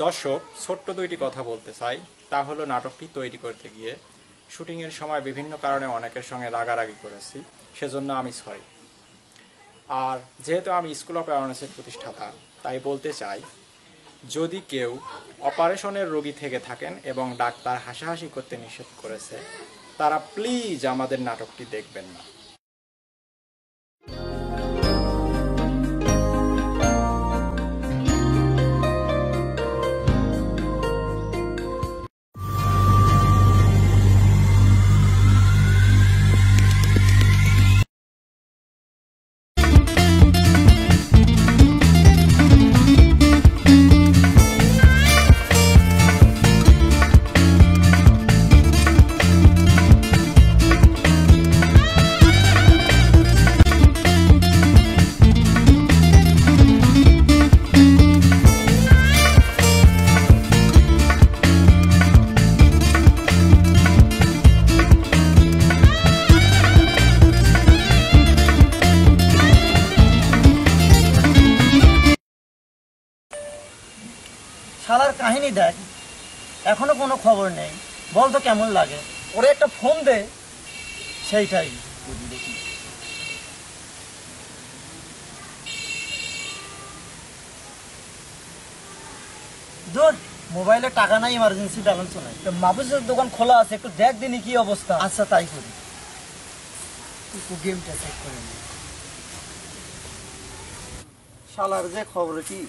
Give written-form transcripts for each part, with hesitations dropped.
দর্শক, ছোট্ট দুইটি কথা বলতে চাই। তা হলো, নাটকটি তৈরি করতে গিয়ে শুটিংয়ের সময় বিভিন্ন কারণে অনেকের সঙ্গে রাগারাগি করেছি, সেজন্য আমি সরি। আর যেহেতু আমি স্কুল অফ অ্যাওয়ারনেসের প্রতিষ্ঠাতা, তাই বলতে চাই, যদি কেউ অপারেশনের রোগী থেকে থাকেন এবং ডাক্তার হাসাহাসি করতে নিষেধ করেছে, তারা প্লিজ আমাদের নাটকটি দেখবেন না। শালার কাহিনী দেখ, এখনো কোনো খবর নেই। বল তো কেমন লাগে? ওরে একটা ফোন দে। সেইটাই দেখি। দূর, মোবাইলে টাকা নাই, ইমার্জেন্সি ব্যালেন্সও নাই। মাহফুজের দোকান খোলা আছে, একটু দেখ দিনি কি অবস্থা। আচ্ছা, তাই করি। গেমটা চেক করে নি। শালার যে খবর কি!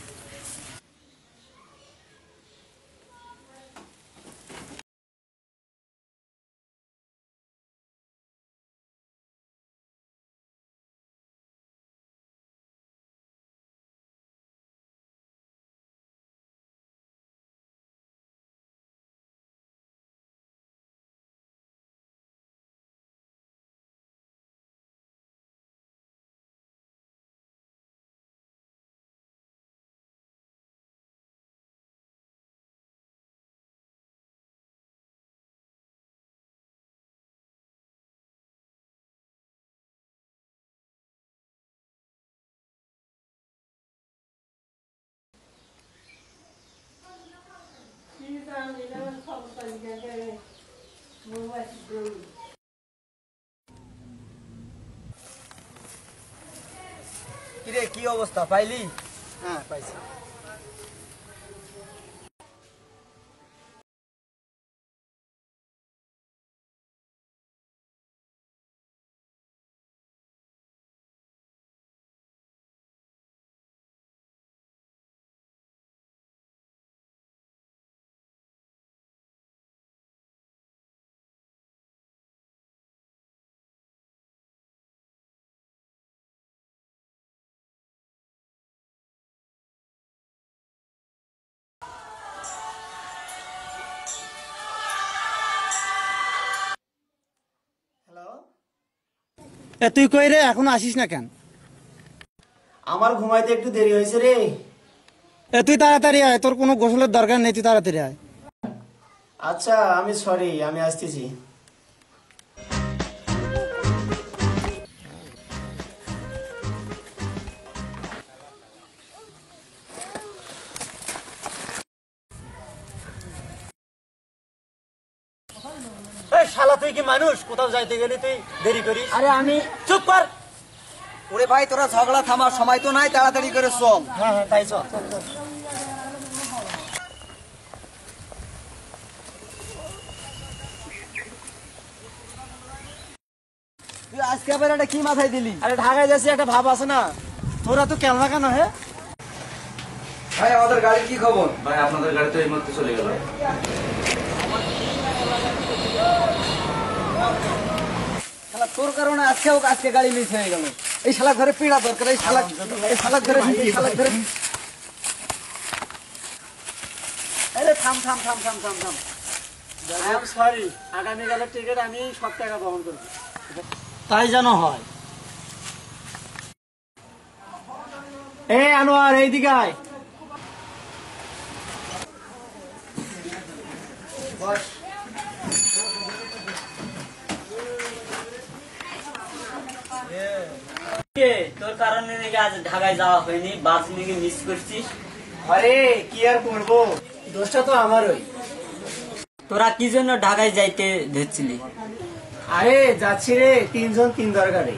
কিরে, কি অবস্থা? পাইলি? হ্যাঁ, পাইছি। তুই কই রে? এখনো আসিস না কেন? আমার ঘুমাইতে একটু দেরি হয়েছে রে। তুই তাড়াতাড়ি আয়, তোর কোনো গোসলের দরকার নেই, তুই তাড়াতাড়ি আয়। আচ্ছা, আমি সরি, আমি আসতেছি। শালা, তুই কি মানুষ? কোথাও যাইতে গেলে তুই দেরি করিস? আরে আমি চুপ কর। ওরে ভাই, তোরা ঝগড়া থামার সময় তো নাই, তাড়াতাড়ি করে চল। হ্যাঁ হ্যাঁ, তাই চল। তুই আজকে আবার এটা কি মাথায় দিলি? আরে ঢাকায় যাচ্ছি, একটা ভাব আছে না। তোরা তো কেন কেন? হ্যাঁ ভাই, আমাদের গাড়ির কি খবর? ভাই, আপনাদের গাড়ি তো এই মুহূর্তে চলে গেল। শালা, তোর কারণে আজকে গাড়ি মিস হয়ে গেল। এই শালা ঘরে পীড়া দরকার। এই শালা ঘরে আরে থাম থাম থাম থাম থাম থাম। সরি, আগামীকালের টিকিট আমি সব টাকা বহন করব। তাই যেন হয়। আনোয়ার, এইদিকে আয়। তোর কারণে নাকি আজ ঢাকায় যাওয়া হয়নি, বাস নাকি মিস করছিস? আরে কি আর করবো, দোষটা তো আমারই। তোরা কি জন্য ঢাকায় যাইতে ধরছিলি? আরে যাচ্ছি রে, 3 জন 3 দরকারে,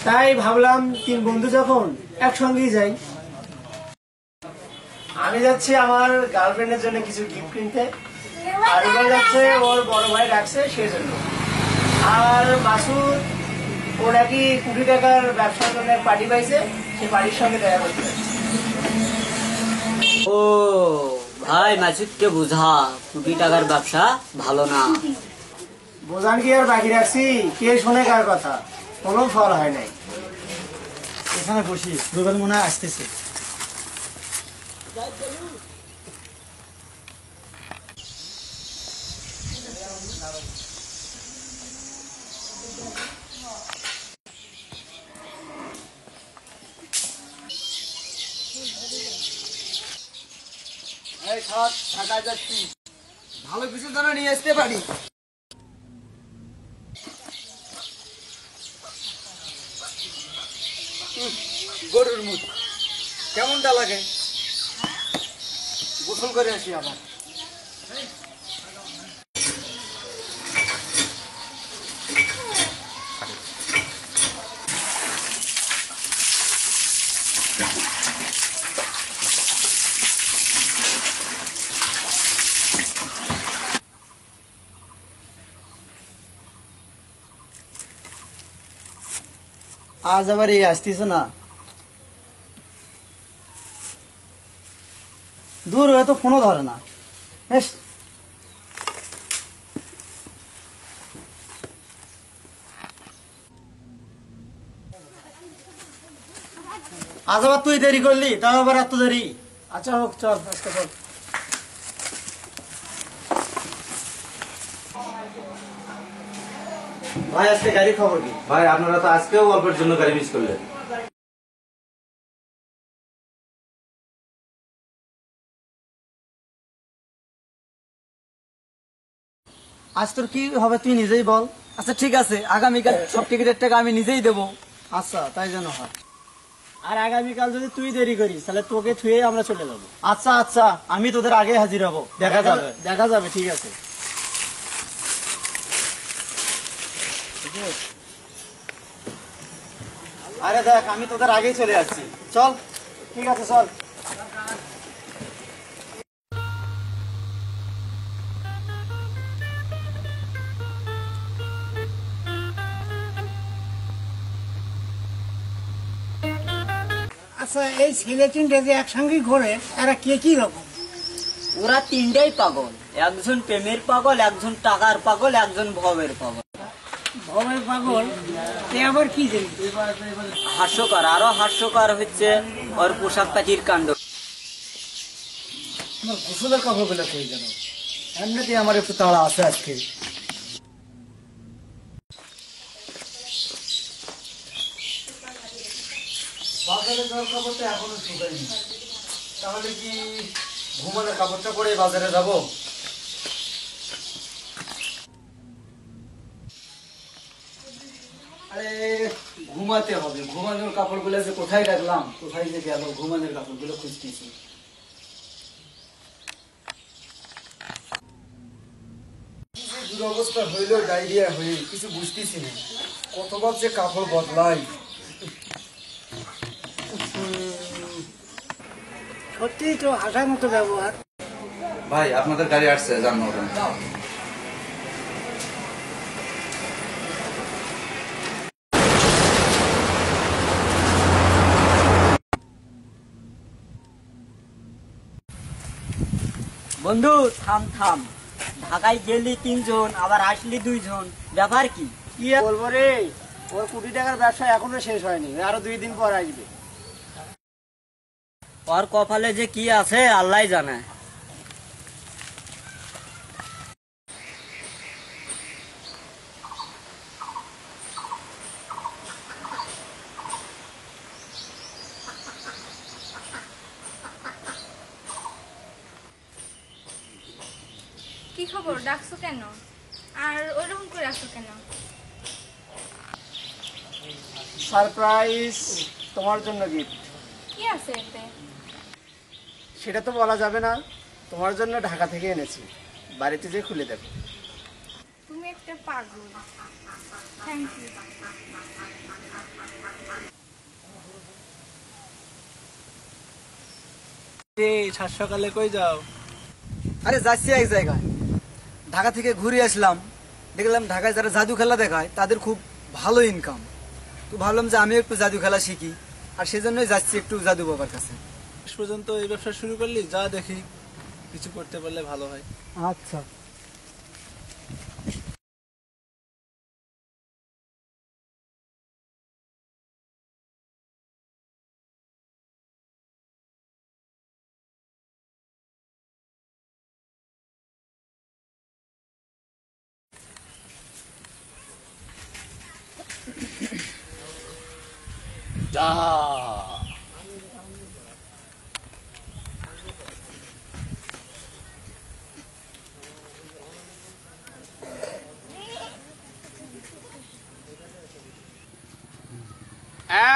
তাই ভাবলাম 3 বন্ধু যখন একসঙ্গেই যাই। আমি যাচ্ছি আমার গার্লফ্রেন্ডের জন্য কিছু গিফট কিনতে, আর রুবেল যাচ্ছে ওর বড় ভাই ডাকছে সেজন্য। আর মাসুদ ও নাকি কোটি টাকার ব্যবসার জন্য পার্টি পাইছে, সে পার্টির সঙ্গে দেখা করতে যাচ্ছে। ও ভাই, মাসুদকে বুঝা, কোটি টাকার ব্যবসা ভালো না। বোঝান কি আর বাকি রাখছি, কে শোনে কার কথা, কোনো ফল হয় নাই। এখানে বসি, রুবেল মনে হয় আসতেছে। ভালো কিছু যেন নিয়ে আসতে পারি। গরুর মুখ কেমনটা লাগে? গোসল করে আসি আবার। আজ আবার এই আসতেছে না, দূর হয়ে তো ফোনও ধরে না। বেশ, আজ আবার তুই দেরি করলি, তাও আবার এত দেরি। আচ্ছা হোক, চল আজকে চল। ভাই আজকে গাড়ি খবর কি? ভাই আপনারা তো আজকেও অল্পের জন্য গাড়ি মিস করলেন। আজ তোর কি হবে তুই নিজেই বল। আচ্ছা ঠিক আছে, আগামীকাল সব টিকিটের টাকা আমি নিজেই দেবো। আচ্ছা তাই যেন হয়। আর আগামীকাল যদি তুই দেরি করিস তাহলে তোকে থুয়ে আমরা চলে যাবো। আচ্ছা আচ্ছা, আমি তোদের আগে হাজির হব, দেখা যাবে। দেখা যাবে, ঠিক আছে। আরে দেখ, আমি তোদের আগেই চলে যাচ্ছি, চল। ঠিক আছে, চল। আচ্ছা, এই ছেলে তিনটে যে একসঙ্গে ঘোরে, এরা কে কি রকম? ওরা তিনটাই পাগল, একজন প্রেমের পাগল, একজন টাকার পাগল, একজন ভবের পাগল। ভবের পাগল, তে আবার কি জানি? হাস্যকর, আরো হাস্যকর হচ্ছে ওর পোশাক পাখির কাণ্ড। আমার গোসলের কাপড়গুলো খেয়ে যেন, এমনিতেই আমার একটু তাড়া আছে আজকে। বাজারে যাওয়ার কাপড়টা এখনো শুকায়নি, তাহলে কি ঘুমানোর কাপড়টা পরে বাজারে যাব? আরে ঘুমাতে হবে, ঘুমানোর কাপড়গুলো যে কোথায় রাখলাম, কোথায় যে গেল, ঘুমানোর কাপড়গুলো খুঁজতেছি। দুরবস্থা হইলো, ডায়রিয়া হয়ে কিছু বুঝতেছি না, কতবার যে কাপড় বদলাই। সত্যি তো হাসার মতো ব্যবহার। ভাই আপনাদের গাড়ি আসছে, যান না ওখানে। বন্ধু থাম থাম, ঢাকায় গেলি 3 জন, আবার আসলি 2 জন, ব্যাপার কি? কি আর বলবো রে, ওর কোটি টাকার ব্যবসা এখনো শেষ হয়নি, আরো 2 দিন পর আসবে। ওর কপালে যে কি আছে আল্লাহ জানে। কি খবর, ডাকছো কেন? আর ওইরকম করে রাখছো কেন? সারপ্রাইজ, তোমার জন্য গিফট। কি আছে এতে? সেটা তো বলা যাবে না, তোমার জন্য ঢাকা থেকে এনেছি, বাড়িতে যেয়ে খুলে দেবো। তুমি একটা পাগল। Thank you. সাত সকালে কই যাও? আরে যাচ্ছি এক জায়গায়, ঢাকা থেকে ঘুরে আসলাম, দেখলাম ঢাকায় যারা জাদু খেলা দেখায় তাদের খুব ভালো ইনকাম। তো ভাবলাম যে আমি একটু জাদু খেলা শিখি, আর সেজন্যই যাচ্ছি একটু জাদু বাবার কাছে। শেষ পর্যন্ত এই ব্যবসা শুরু করলি, যা দেখি কিছু করতে পারলে ভালো হয়। আচ্ছা।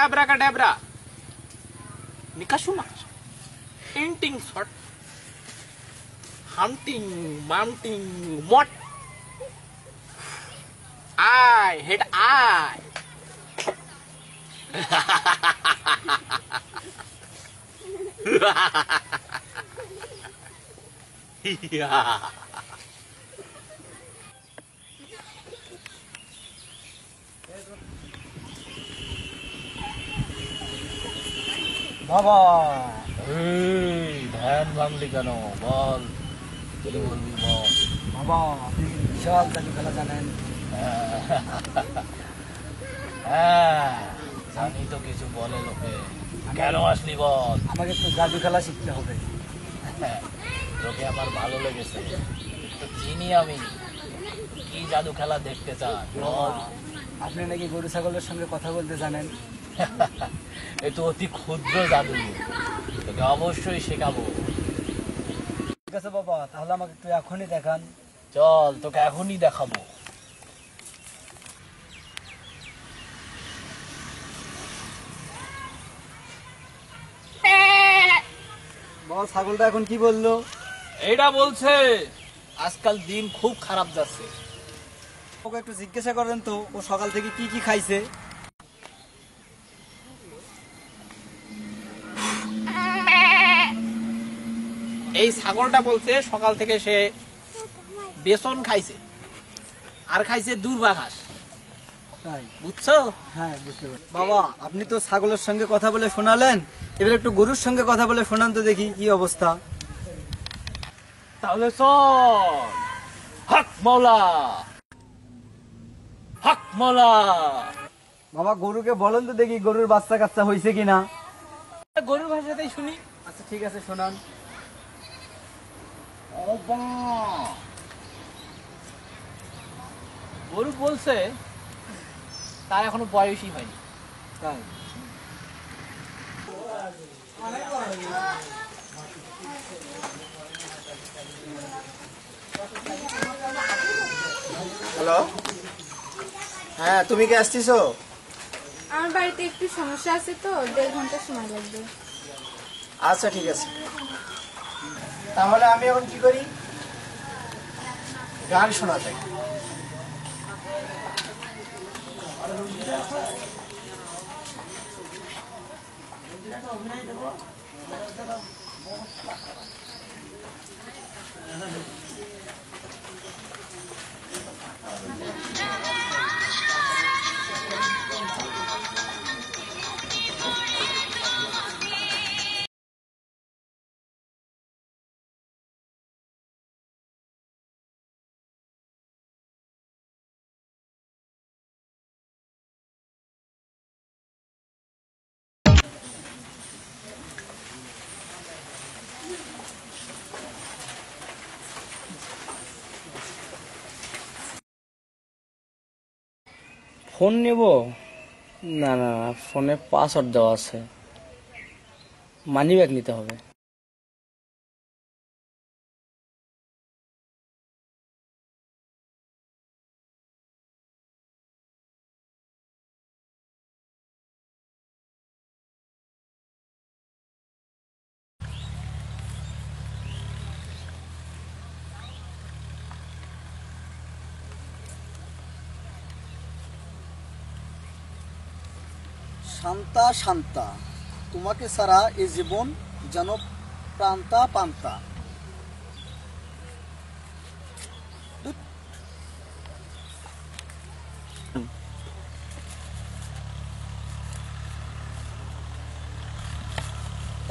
Abracadabra. Nikasuma. Inting sort. Hunting, mounting, what? I hit I. Yeah. বাবা ধ্যান ভাঙলি কেন? বল, কি বলবি বল। বাবা, আপনি কি বিশাল জাদু খেলা জানেন? হ্যাঁ জানি তো, কিছু বলে লোকে। কেন আসলি বল? আমাকে একটু জাদু খেলা শিখতে হবে। তোকে আমার ভালো লেগেছে, তো চিনি আমি। কি জাদু খেলা দেখতে চান বল? আপনি নাকি গরু ছাগলের সঙ্গে কথা বলতে জানেন। এ তো অতি ক্ষুদ্র জাদু, তোকে অবশ্যই শেখাবো। ঠিক আছে বাবা, তাহলে আমাকে একটু এখনই দেখান। চল, তোকে এখনই দেখাবো। বাবা, ছাগলটা এখন কি বললো? এইটা বলছে আজকাল দিন খুব খারাপ যাচ্ছে। ওকে একটু জিজ্ঞাসা করেন তো, ও সকাল থেকে কি কি খাইছে। এই ছাগলটা বলছে সকাল থেকে সে বেসন খাইছে আর খাইছে দূর্বা ঘাস, তাই? বুঝছো? হ্যাঁ, বুঝতে পারছি। বাবা, আপনি তো ছাগলের সঙ্গে কথা বলে শোনালেন, এবার একটু গরুর সঙ্গে কথা বলে শোনান তো দেখি কি অবস্থা। তাহলে চল। হক মৌলা, হক মৌলা। বাবা, গরুকে বলেন তো দেখি গরুর বাচ্চা কাচ্চা হয়েছে কিনা। গরুর ভাষাতেই শুনি। আচ্ছা ঠিক আছে, শোনান। গরু বলছে তার এখনো বয়সই হয়নি। তাই? হ্যালো, হ্যাঁ তুমি কি আসছিছো? আমার বাড়িতে একটু সমস্যা আছে তো, 1.5 ঘন্টা সময় লাগবে। আচ্ছা ঠিক আছে, তাহলে আমি এখন কি করি, গান শোনা যাই। ফোন নেব? না না না, ফোনে পাসওয়ার্ড দেওয়া আছে, মানি ব্যাগ নিতে হবে। শান্তা শান্তা, তোমাকে ছাড়া এই জীবন যেন প্রান্তা পান্তা।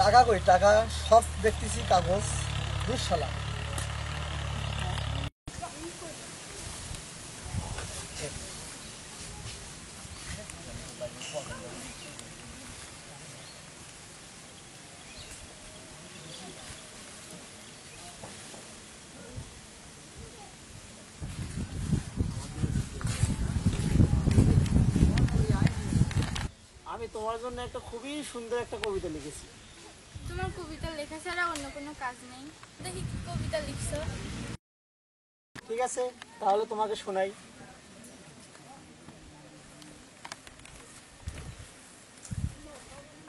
টাকা কই টাকা? সব দেখতেছি কাগজ। দুঃশালা। আমি তোমার জন্য একটা খুবই সুন্দর একটা কবিতা লিখেছি। তোমার কবিতা লেখা ছাড়া অন্য কোনো কাজ নেই, দেখি কি কবিতা লিখছো। ঠিক আছে, তাহলে তোমাকে শোনাই।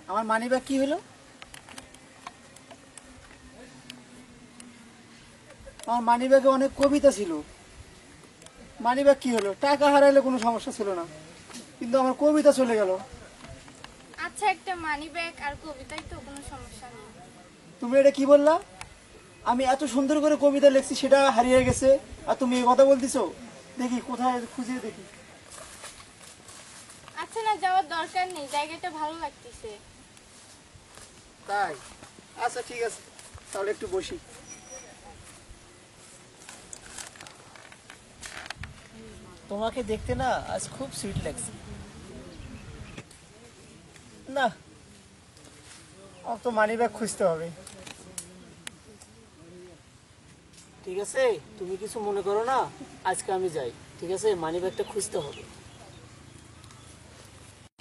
আমার মানিব্যাগ কি হলো? আমার মানিব্যাগে অনেক কবিতা ছিল। মানিব্যাগ কি হলো? টাকা হারাইলে কোনো সমস্যা ছিল না, কিন্তু আমার কবিতা চলে গেল। আচ্ছা, একটা মানি ব্যাগ আর কবিতাই তো, কোনো সমস্যা নেই। তুমি এটা কি বললা? আমি এত সুন্দর করে কবিতা লিখছি, সেটা হারিয়ে গেছে, আর তুমি এই কথা বলতেছো? দেখি কোথায় খুঁজে দেখি। আচ্ছা, না যাওয়ার দরকার নেই, জায়গাটা ভালো লাগতেছে। তাই? আচ্ছা ঠিক আছে, তাহলে একটু বসি। তোমাকে দেখতে না আজ খুব সুইট লাগছে। না, আমার তো মানি ব্যাগ খুঁজতে হবে। ঠিক আছে, তুমি কিছু মনে করো না, আজকে আমি যাই। ঠিক আছে, মানি ব্যাগটা খুঁজতে হবে।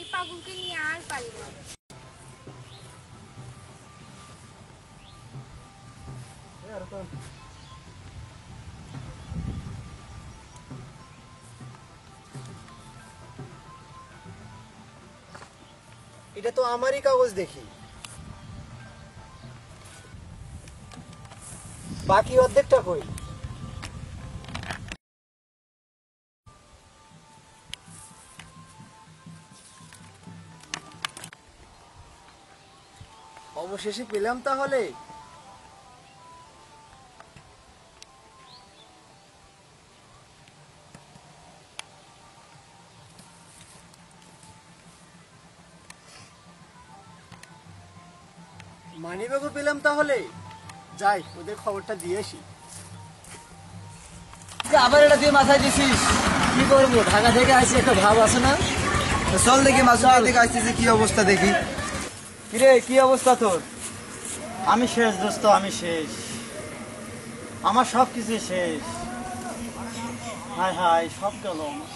এই পাগলকে নিয়ে আর পারি না। এটা তো আমারই কাগজ দেখি। বাকি অর্ধেকটা কই? অবশেষে পেলাম তাহলে। মানিব্যাগও পেলাম তাহলে। যাই, ওদের খবরটা দিয়ে আসি। আবার এটা দিয়ে মাথায় দিছিস? কি করবো, ঢাকা থেকে আসি, একটা ভাব আছে না? চল দেখি মাসুদ থেকে আসতেছে, কি অবস্থা দেখি। কিরে, কি অবস্থা তোর? আমি শেষ দোস্ত, আমি শেষ। আমার সব কিছু শেষ। হায় হায়, সব গেল আমার।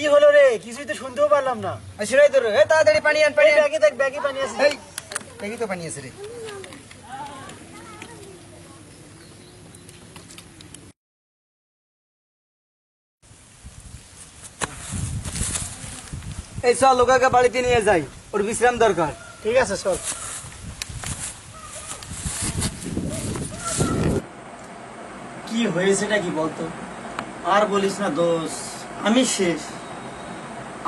কি হলো রে? কিছুই তো শুনতেও পারলাম না। সেটাই তোর। তাড়াতাড়ি পানি আন, পানি আন। ব্যাগে দেখ, ব্যাগে পানি আছে। এই দেখি তো পানি আছে রে। এই চল, লোকাকে বাড়িতে নিয়ে যাই, ওর বিশ্রাম দরকার। ঠিক আছে, চল। কি হয়েছেটা কি বলতো? আর বলিস না দোষ, আমি শেষ।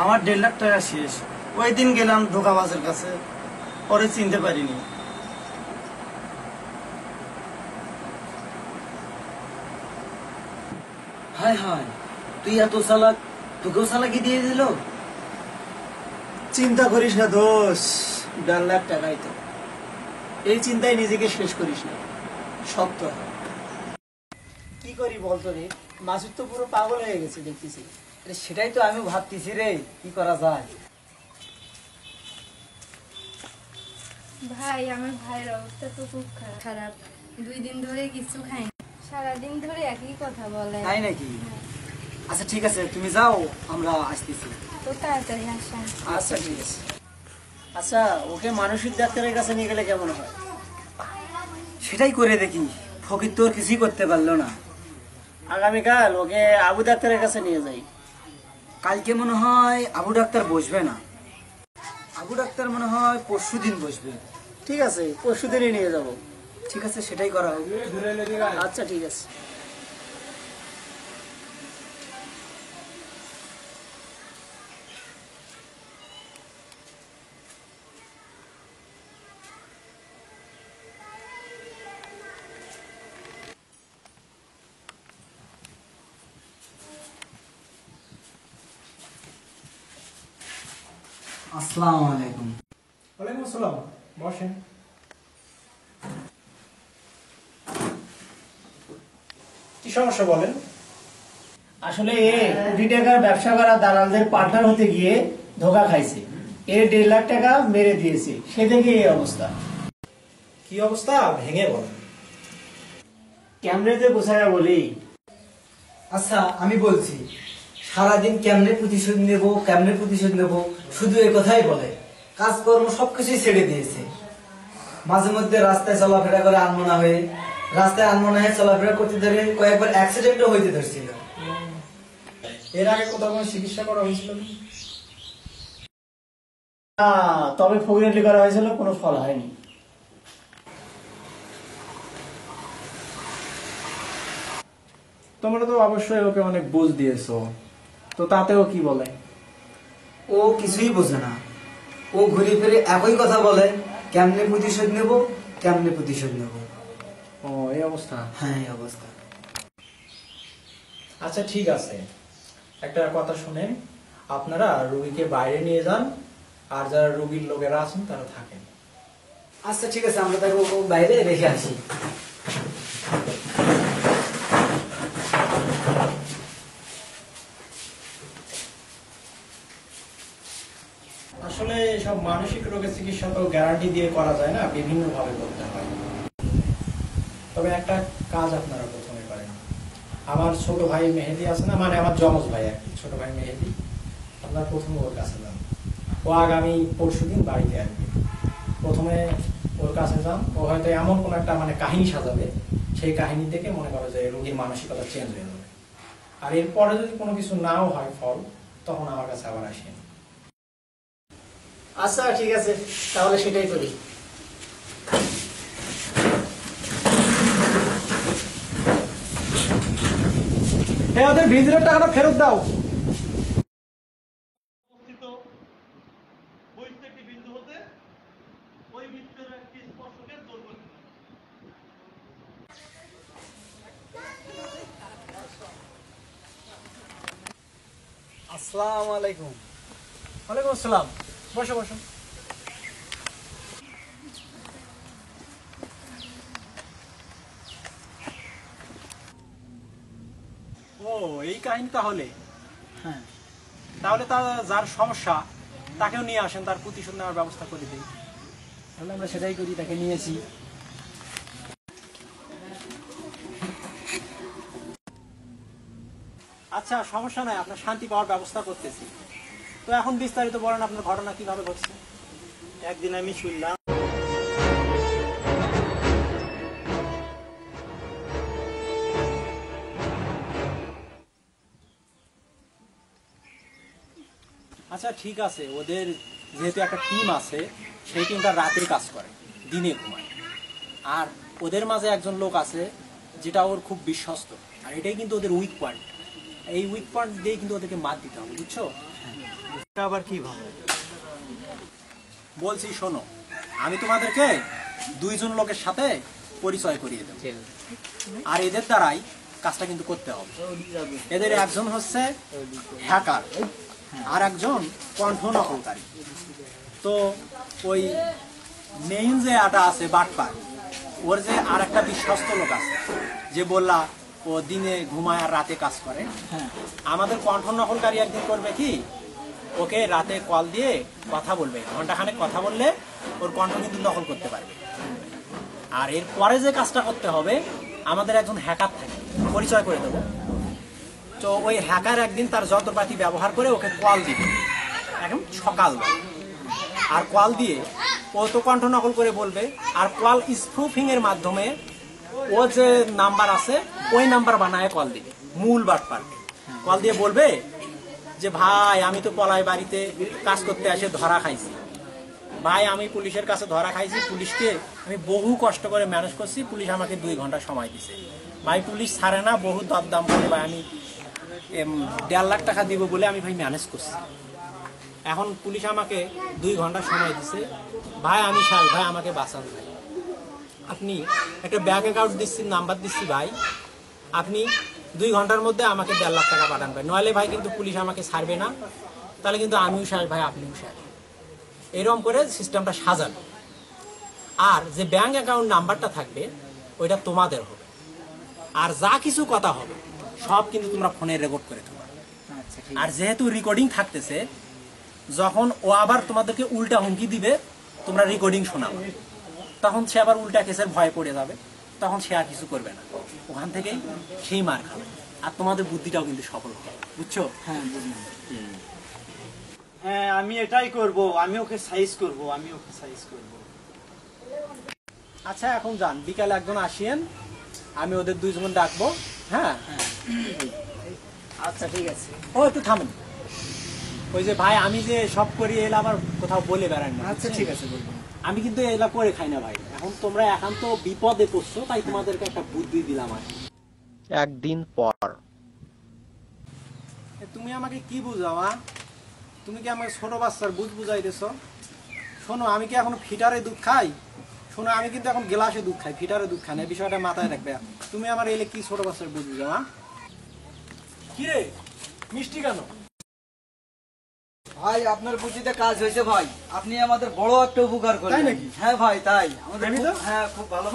আমার 1.5 লাখ টাকা শেষ। ওই দিন গেলাম ধোকাবাজের কাছে, পরে চিনতে পারিনি। হায় হায়, তুই এত চালাক, তোকেও চালাকি দিয়ে দিল? চিন্তা করিস না দোষ, 1.5 লাখ টাকাই তো। এই চিন্তায় নিজেকে শেষ করিস না, শক্ত হ। কি করি বলতো রে? মাসুদ তো পুরো পাগল হয়ে গেছে দেখতেছি। সেটাই তো আমি ভাবতেছি রে, কি করা যায়। ভাই, আমার ভাইয়ের অবস্থা তো খুব খারাপ। 2 দিন ধরে কিছু খাইনি, সারাদিন ধরে একই কথা বলে। তাই নাকি? আচ্ছা ঠিক আছে, তুমি যাও, আমরা আসতেছি। তো তাড়াতাড়ি আসেন। আচ্ছা ঠিক আছে। আচ্ছা, ওকে মানসিক ডাক্তারের কাছে নিয়ে গেলে কেমন হয়? সেটাই করে দেখি। ফকির তোর কিছুই করতে পারলো না। আগামীকাল ওকে আবু ডাক্তারের কাছে নিয়ে যাই। কালকে মনে হয় আবু ডাক্তার বসবে না। আবু ডাক্তার মনে হয় পরশুদিন বসবে। ঠিক আছে, পরশুদিনই নিয়ে যাব। ঠিক আছে, সেটাই করা হবে। আচ্ছা ঠিক আছে। আসসালামু আলাইকুম। ওয়ালাইকুম আসসালাম, বসেন। কি সমস্যা বলেন? আসলে এ কোটি টাকার ব্যবসা করা দালালদের পার্টনার হতে গিয়ে ধোকা খাইছে। এর 1.5 লাখ টাকা মেরে দিয়েছে, সে থেকে এই অবস্থা। কি অবস্থা ভেঙে বলেন। ক্যামেরাতে বোঝায় বলি। আচ্ছা আমি বলছি, সারাদিন কেমনে প্রতিশোধ নেব কেমনে প্রতিশোধ নেব শুধু এই কথাই বলে, কাজকর্ম সবকিছুই ছেড়ে দিয়েছে। মাঝে মধ্যে রাস্তায় চলাফেরা করে আনমনা হয়ে, রাস্তায় আনমনা হয়ে চলাফেরা করতে ধরে কয়েকবার অ্যাক্সিডেন্টও হইতে ধরছিল। এর আগে কোথাও কোনো চিকিৎসা করা হয়েছিল? তবে ফকিরালি করা হয়েছিল, কোনো ফল হয়নি। তোমরা তো অবশ্যই ওকে অনেক বুঝ দিয়েছো, তো তাতেও কি বলে? ও কিছুই বোঝে না, ও ঘুরে ফিরে একই কথা বলে, কেমনে প্রতিশোধ নেব কেমনে প্রতিশোধ নেব। ও এই অবস্থা। হ্যাঁ এই অবস্থা। আচ্ছা ঠিক আছে, একটা কথা শুনেন, আপনারা রোগীকে বাইরে নিয়ে যান, আর যারা রোগীর লোকেরা আছেন তারা থাকেন। আচ্ছা ঠিক আছে, আমরা তাকে বাইরে রেখে আসি। আসলে সব মানসিক রোগের চিকিৎসা তো গ্যারান্টি দিয়ে করা যায় না, বিভিন্ন ভাবে করতে হয়। তবে একটা কাজ আপনারা প্রথমে করেন, আমার ছোট ভাই মেহেদি আছে না, মানে আমার যমজ ভাই আর কি, ছোট ভাই মেহেদি, আপনার প্রথমে ওর কাছে যান। ও আগামী পরশুদিন বাড়িতে আসবে। প্রথমে ওর কাছে যান, ও হয়তো এমন কোন একটা মানে কাহিনী সাজাবে, সেই কাহিনী থেকে মনে করো যে রোগীর মানসিকতা চেঞ্জ হয়ে যাবে। আর এরপরে যদি কোনো কিছু নাও হয় ফল, তখন আমার কাছে আবার আসেন। আচ্ছা ঠিক আছে, তাহলে সেটাই করি। ওদের ভিজিটের টাকাটা ফেরত দাও। আসসালামু আলাইকুম। ওয়ালাইকুম আসসালাম, বসো বসো। ও এই কাহিনী তাহলে। হ্যাঁ তাহলে তার যার সমস্যা তাকেও নিয়ে আসেন, তার প্রতিশোধ নেওয়ার ব্যবস্থা করে দিই। তাহলে আমরা সেটাই করি, তাকে নিয়েছি। আচ্ছা সমস্যা নাই, আপনার শান্তি পাওয়ার ব্যবস্থা করতেছি। তো এখন বিস্তারিত বলেন, আপনার ঘটনা কিভাবে ঘটছে। একদিন আমি শুনলাম আচ্ছা ঠিক আছে, ওদের যেহেতু একটা টিম আছে, সেই টিমটা রাতে কাজ করে, দিনে ঘুমায়। আর ওদের মাঝে একজন লোক আছে যেটা ওর খুব বিশ্বস্ত, আর এটাই কিন্তু ওদের উইক পয়েন্ট। এই উইক পয়েন্ট দিয়ে কিন্তু ওদেরকে মার দিতে হবে, বুঝছো? আবার কি ভাবে বলছি শোনো, আমি তোমাদেরকে দুইজন লোকের সাথে পরিচয় করিয়ে দেব, আর এদের দ্বারাই কাজটা কিন্তু করতে হবে। এদের একজন হচ্ছে হ্যাকার, আর একজন কণ্ঠ নকলকারী। তো ওই মেইন যে আটা আছে বাটপার, ওর যে আর একটা বিশ্বস্ত লোক আছে যে বললা ও দিনে ঘুমায় আর রাতে কাজ করে, আমাদের কণ্ঠ নকলকারী একদিন করবে কি, ওকে রাতে কল দিয়ে কথা বলবে, ঘন্টাখানেক কথা বললে ওর কণ্ঠ কিন্তু নকল করতে পারবে। আর এর পরে যে কাজটা করতে হবে, আমাদের একজন হ্যাকার থাকে, পরিচয় করে দেবো। তো ওই হ্যাকার একদিন তার যন্ত্রপাতি ব্যবহার করে ওকে কল দিবে এখন সকালবেলা, আর কল দিয়ে ও তো কণ্ঠ নকল করে বলবে, আর কল স্প্রুফিং এর মাধ্যমে ও যে নাম্বার আছে ওই নাম্বার বানায় কল দিবে মূল বাটপারকে। কল দিয়ে বলবে যে ভাই আমি তো পলাই বাড়িতে কাজ করতে এসে ধরা খাইছি, ভাই আমি পুলিশের কাছে ধরা খাইছি, পুলিশকে আমি বহু কষ্ট করে ম্যানেজ করছি, পুলিশ আমাকে 2 ঘন্টা সময় দিছে, ভাই পুলিশ ছাড়ে না, বহু দরদাম করে ভাই আমি 1.5 লাখ টাকা দিব বলে আমি ভাই ম্যানেজ করছি। এখন পুলিশ আমাকে 2 ঘন্টা সময় দিছে, ভাই আমি ভাই আমাকে বাঁচান ভাই, আপনি একটা ব্যাংক অ্যাকাউন্ট দিচ্ছি, নাম্বার দিচ্ছি ভাই, আপনি 2 ঘন্টার মধ্যে আমাকে 1.5 লাখ টাকা পাঠান ভাই, নইলে ভাই কিন্তু পুলিশ আমাকে ছাড়বে না, তাহলে কিন্তু আমিও শেষ ভাই, আপনিও শেষ। এরকম করে সিস্টেমটা সাজানো। আর যে ব্যাংক অ্যাকাউন্ট নাম্বারটা থাকবে ওইটা তোমাদের হবে। আর যা কিছু কথা হবে সব কিন্তু তোমরা ফোনে রেকর্ড করে দেবো। আর যেহেতু রেকর্ডিং থাকতেছে, যখন ও আবার তোমাদেরকে উল্টা হুমকি দিবে, তোমরা রেকর্ডিং শোনাবে, তখন সে আবার উল্টা কেসের ভয়ে পড়ে যাবে, তখন সে আর কিছু করবে না, ওখান থেকেই সেই মার খাবে। আর তোমাদের বুদ্ধিটাও কিন্তু সফল হবে, বুঝছো? হ্যাঁ বুঝলাম। হ্যাঁ আমি এটাই করব, আমি ওকে সাইজ করব। আচ্ছা এখন যান, বিকালে একজন আসিয়েন, আমি ওদের দুইজন ডাকবো। হ্যাঁ আচ্ছা ঠিক আছে। ও একটু থামেন, ওই যে ভাই আমি যে সব করি এলা আবার কোথাও বলে বেড়ান না। আচ্ছা ঠিক আছে বলবো। আমি কিন্তু এলা করে খাই না ভাই। এখন তোমরা একান্ত বিপদে পড়ছো, তাই তোমাদেরকে একটা বুদ্ধি দিলাম। আর একদিন পর তুমি আমাকে কি বুঝাও? তুমি কি আমাকে ছোট বাচ্চার বুঝ বুঝাইতেছ? শোনো, আমি কি এখন ফিটারে দুধ খাই? শোনো, আমি কিন্তু এখন গ্লাসে দুধ খাই, ফিটারে দুধ খাই না, এই বিষয়টা মাথায় রাখবে। তুমি আমার এলে কি ছোট বাচ্চার বুঝ বুঝাও? কি রে মিষ্টি কেন? ভাই আপনার বুদ্ধিতে কাজ হয়েছে ভাই, আপনি আমাদের বড় একটা উপকার তাই করলেন। নাকি? হ্যাঁ ভাই তাই আমাদের আমি তো? হ্যাঁ খুব ভালো।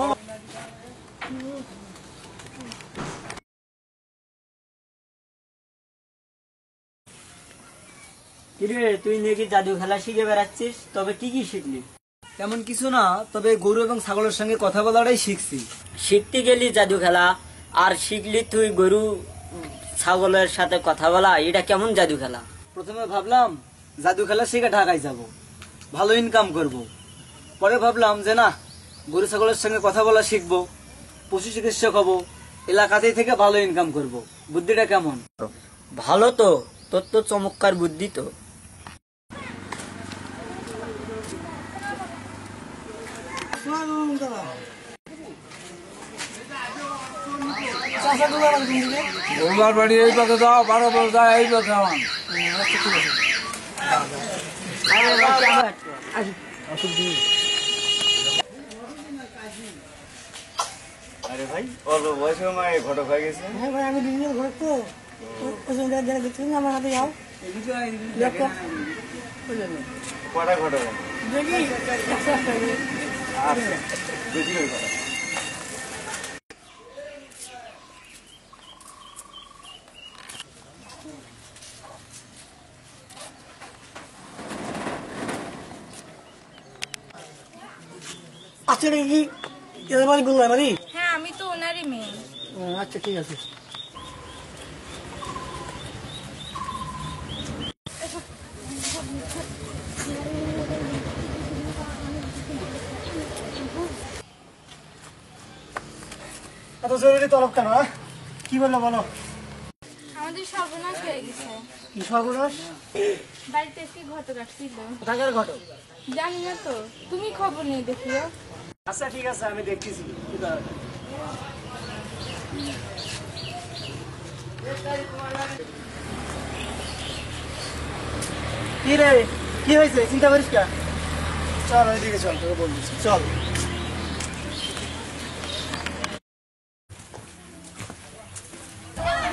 কিরে তুই নাকি জাদু খেলা শিখে বেড়াচ্ছিস, তবে কি কি শিখলি? তেমন কিছু না, তবে গরু এবং ছাগলের সঙ্গে কথা বলাটাই শিখছি। শিখতে গেলি জাদু খেলা, আর শিখলি তুই গরু ছাগলের সাথে কথা বলা, এটা কেমন জাদু খেলা? প্রথমে ভাবলাম জাদু খেলা শিখে ঢাকায় যাব, ভালো ইনকাম করব। পরে ভাবলাম যে না, গরু ছাগলের সঙ্গে কথা বলা শিখবো, পশু চিকিৎসক হব, এলাকাতেই থেকে ভালো ইনকাম করব। বুদ্ধিটা কেমন? ভালো তো, তোর তো চমৎকার বুদ্ধি তো। গঙ্গার বাড়ি এই পথে যাও, 12 বল যায় এই পথে আমার। আরে ভাই অল্প বয়সে আমার ঘটক হয়ে গেছে। হ্যাঁ ভাই, আমি বিভিন্ন ঘর তো দেখছি আমার হাতে যাও কটা ঘটক? দেখি আচ্ছা বেশি করে কথা। আচ্ছা কি এদের বাড়ি গুল্লা বাড়ি? হ্যাঁ আমি তো ওনারই মেয়ে। আচ্ছা ঠিক আছে। এত জরুরি তলব কেন? কি বললো বলো। আমাদের সর্বনাশ হয়ে গেছে। কি সর্বনাশ? বাড়িতে একটি ঘটক আসছিল। কোথাকার ঘটক? জানি না তো, তুমি খবর নিয়ে দেখিও। আচ্ছা ঠিক আছে, আমি দেখতেছি। কি রে, কি হয়েছে? চিন্তা করিস কেন? চল ওইদিকে চল, তোকে বলতেছি চল।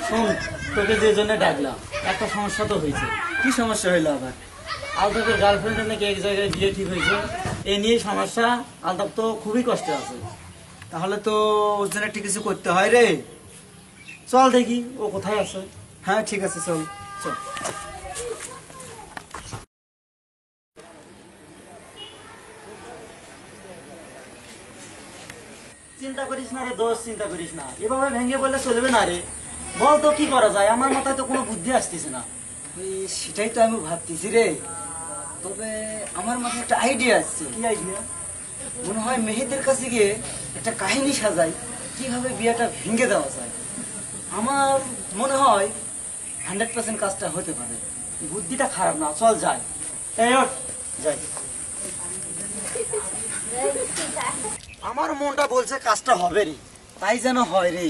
শোন, তোকে যে জন্য ডাকলাম, একটা সমস্যা তো হয়েছে। কি সমস্যা হইলো আবার? আলতাফের গার্লফ্রেন্ডের নাকি এক জায়গায় বিয়ে ঠিক হয়েছে, এ নিয়ে সমস্যা। আলতাফ তো খুবই কষ্টে আছে। তাহলে তো ওর জন্য একটা কিছু করতে হয় রে। চল দেখি ও কোথায় আছে। হ্যাঁ ঠিক আছে, চল চল। চিন্তা করিস না রে দোষ, চিন্তা করিস না, এভাবে ভেঙে বললে চলবে না রে। বল তো কি করা যায়, আমার মাথায় তো কোনো বুদ্ধি আসতেছে না। সেটাই তো আমি ভাবতেছি রে। তবে আমার মাথায় একটা আইডিয়া আসছে। কি আইডিয়া? মনে হয় মেহেদের কাছে গিয়ে একটা কাহিনী সাজাই, কিভাবে বিয়েটা ভেঙে দেওয়া যায়। আমার মনে হয় 100% কাজটা হতে পারে। বুদ্ধিটা খারাপ না, চল যাই। এই ওঠ, যাই। আমার মনটা বলছে কাজটা হবে রে, তাই যেন হয় রে।